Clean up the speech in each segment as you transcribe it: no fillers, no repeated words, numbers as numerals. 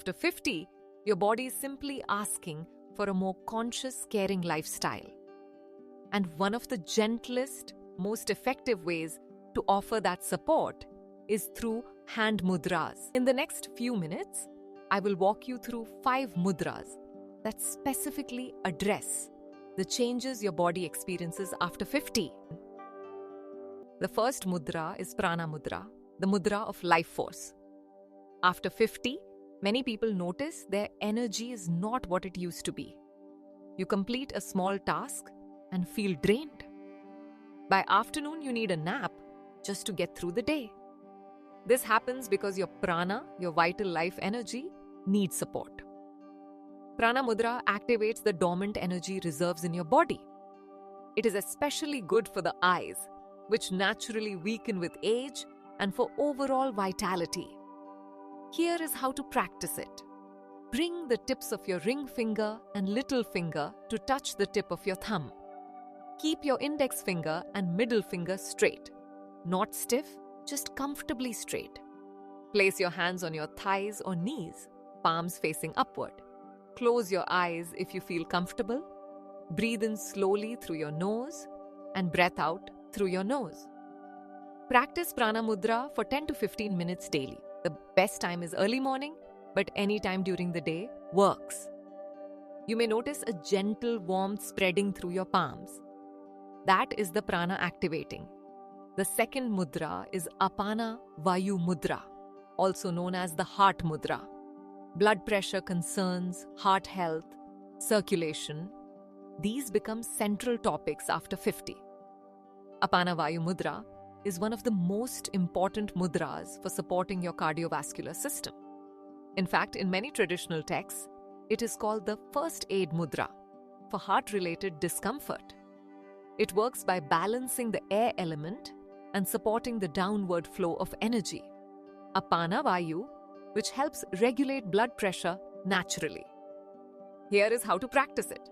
After 50, your body is simply asking for a more conscious, caring lifestyle. And one of the gentlest, most effective ways to offer that support is through hand mudras. In the next few minutes, I will walk you through 5 mudras that specifically address the changes your body experiences after 50. The first mudra is Prana Mudra, the mudra of life force. After 50, many people notice their energy is not what it used to be. You complete a small task and feel drained. By afternoon, you need a nap just to get through the day. This happens because your prana, your vital life energy, needs support. Prana Mudra activates the dormant energy reserves in your body. It is especially good for the eyes, which naturally weaken with age, and for overall vitality. Here is how to practice it. Bring the tips of your ring finger and little finger to touch the tip of your thumb. Keep your index finger and middle finger straight. Not stiff, just comfortably straight. Place your hands on your thighs or knees, palms facing upward. Close your eyes if you feel comfortable. Breathe in slowly through your nose and breath out through your nose. Practice Prana Mudra for 10 to 15 minutes daily. The best time is early morning, but any time during the day works. You may notice a gentle warmth spreading through your palms. That is the prana activating. The second mudra is Apana Vayu Mudra, also known as the heart mudra. Blood pressure concerns, heart health, circulation, these become central topics after 50. Apana Vayu Mudra is one of the most important mudras for supporting your cardiovascular system. In fact, in many traditional texts, it is called the first aid mudra for heart-related discomfort. It works by balancing the air element and supporting the downward flow of energy. Apana Vayu, which helps regulate blood pressure naturally. Here is how to practice it.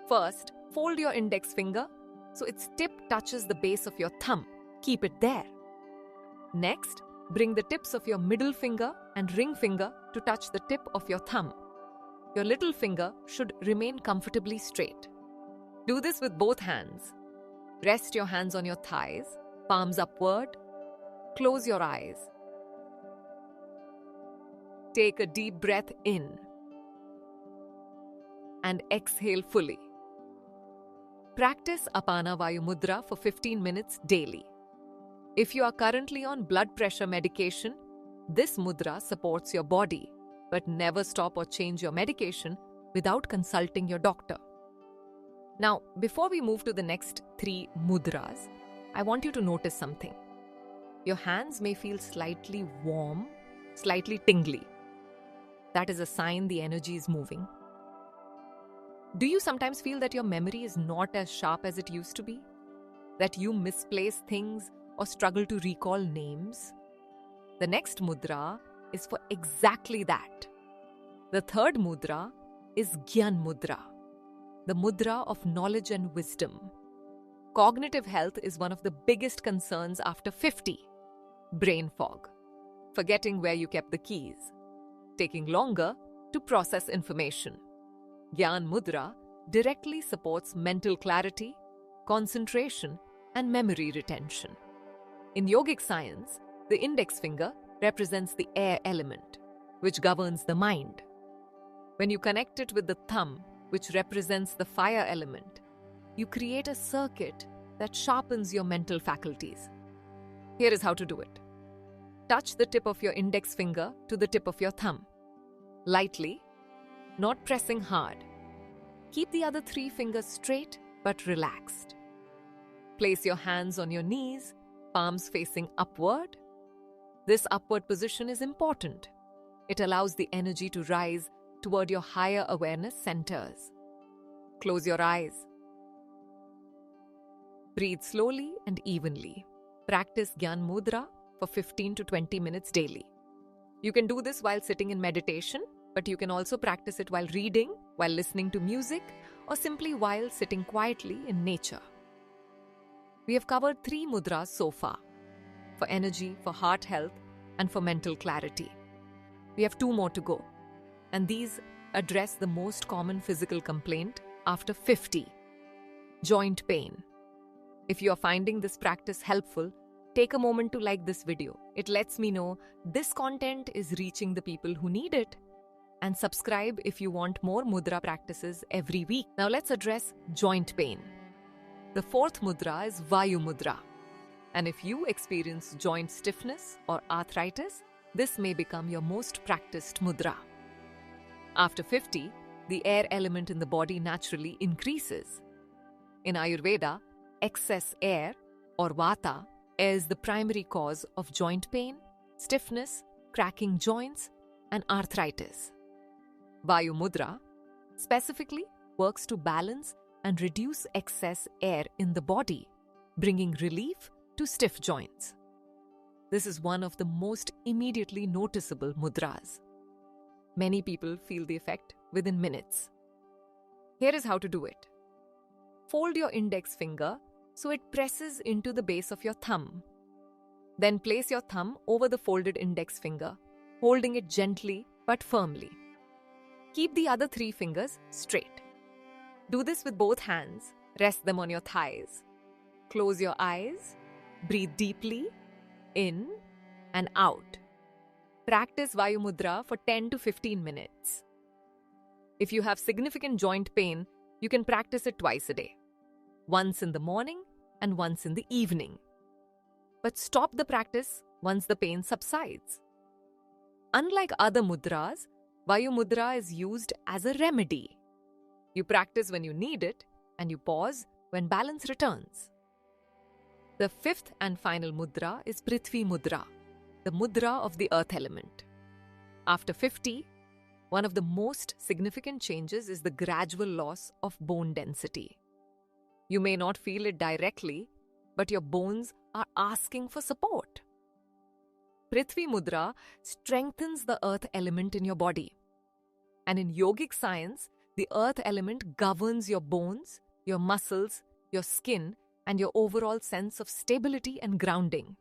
First, fold your index finger so its tip touches the base of your thumb. Keep it there. Next, bring the tips of your middle finger and ring finger to touch the tip of your thumb. Your little finger should remain comfortably straight. Do this with both hands. Rest your hands on your thighs, palms upward. Close your eyes. Take a deep breath in and exhale fully. Practice Apana Vayu Mudra for 15 minutes daily. If you are currently on blood pressure medication, this mudra supports your body, but never stop or change your medication without consulting your doctor. Now, before we move to the next 3 mudras, I want you to notice something. Your hands may feel slightly warm, slightly tingly. That is a sign the energy is moving. Do you sometimes feel that your memory is not as sharp as it used to be? That you misplace things or struggle to recall names? The next mudra is for exactly that. The third mudra is Gyan Mudra, the mudra of knowledge and wisdom. Cognitive health is one of the biggest concerns after 50. Brain fog, forgetting where you kept the keys, taking longer to process information. Gyan Mudra directly supports mental clarity, concentration, and memory retention. In yogic science, the index finger represents the air element, which governs the mind. When you connect it with the thumb, which represents the fire element, you create a circuit that sharpens your mental faculties. Here is how to do it. Touch the tip of your index finger to the tip of your thumb. Lightly, not pressing hard. Keep the other 3 fingers straight but relaxed. Place your hands on your knees, palms facing upward. This upward position is important. It allows the energy to rise toward your higher awareness centers. Close your eyes. Breathe slowly and evenly. Practice Gyan Mudra for 15 to 20 minutes daily. You can do this while sitting in meditation, but you can also practice it while reading, while listening to music, or simply while sitting quietly in nature. We have covered 3 mudras so far: for energy, for heart health, and for mental clarity. We have 2 more to go. And these address the most common physical complaint after 50: joint pain. If you are finding this practice helpful, take a moment to like this video. It lets me know this content is reaching the people who need it. And subscribe if you want more mudra practices every week. Now let's address joint pain. The fourth mudra is Vayu Mudra. And if you experience joint stiffness or arthritis, this may become your most practiced mudra. After 50, the air element in the body naturally increases. In Ayurveda, excess air or vata is the primary cause of joint pain, stiffness, cracking joints, and arthritis. Vayu Mudra specifically works to balance and reduce excess air in the body, bringing relief to stiff joints. This is one of the most immediately noticeable mudras. Many people feel the effect within minutes. Here is how to do it. Fold your index finger so it presses into the base of your thumb. Then place your thumb over the folded index finger, holding it gently but firmly. Keep the other 3 fingers straight. Do this with both hands. Rest them on your thighs. Close your eyes. Breathe deeply in and out. Practice Vayu Mudra for 10 to 15 minutes. If you have significant joint pain, you can practice it twice a day. Once in the morning and once in the evening. But stop the practice once the pain subsides. Unlike other mudras, Vayu Mudra is used as a remedy. You practice when you need it and you pause when balance returns. The fifth and final mudra is Prithvi Mudra, the mudra of the earth element. After 50, one of the most significant changes is the gradual loss of bone density. You may not feel it directly, but your bones are asking for support. Prithvi Mudra strengthens the earth element in your body. And in yogic science, the earth element governs your bones, your muscles, your skin, and your overall sense of stability and grounding.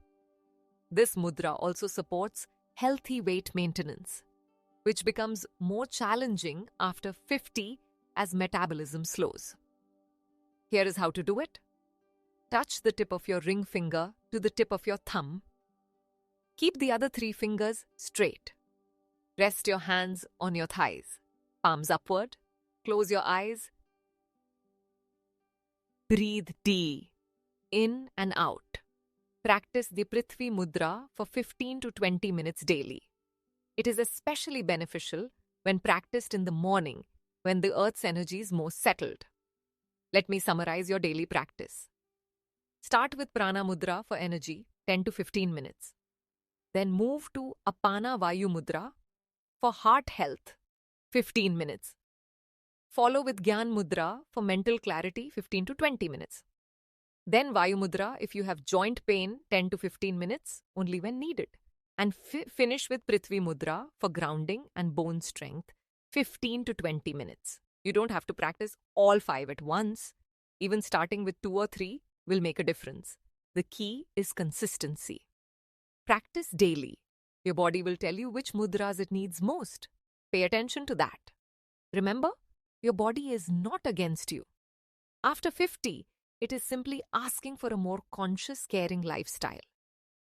This mudra also supports healthy weight maintenance, which becomes more challenging after 50 as metabolism slows. Here is how to do it. Touch the tip of your ring finger to the tip of your thumb. Keep the other 3 fingers straight. Rest your hands on your thighs, palms upward. Close your eyes. Breathe deep, in and out. Practice the Prithvi Mudra for 15 to 20 minutes daily. It is especially beneficial when practiced in the morning, when the earth's energy is most settled. Let me summarize your daily practice. Start with Prana Mudra for energy, 10 to 15 minutes. Then move to Apana Vayu Mudra for heart health, 15 minutes. Follow with Gyan Mudra for mental clarity, 15 to 20 minutes. Then Vayu Mudra if you have joint pain, 10 to 15 minutes, only when needed. And finish with Prithvi Mudra for grounding and bone strength, 15 to 20 minutes. You don't have to practice all 5 at once. Even starting with 2 or 3 will make a difference. The key is consistency. Practice daily. Your body will tell you which mudras it needs most. Pay attention to that. Remember, your body is not against you. After 50, it is simply asking for a more conscious, caring lifestyle.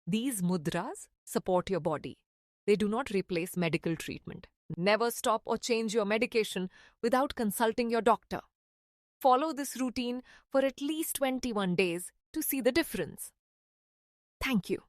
These mudras support your body. They do not replace medical treatment. Never stop or change your medication without consulting your doctor. Follow this routine for at least 21 days to see the difference. Thank you.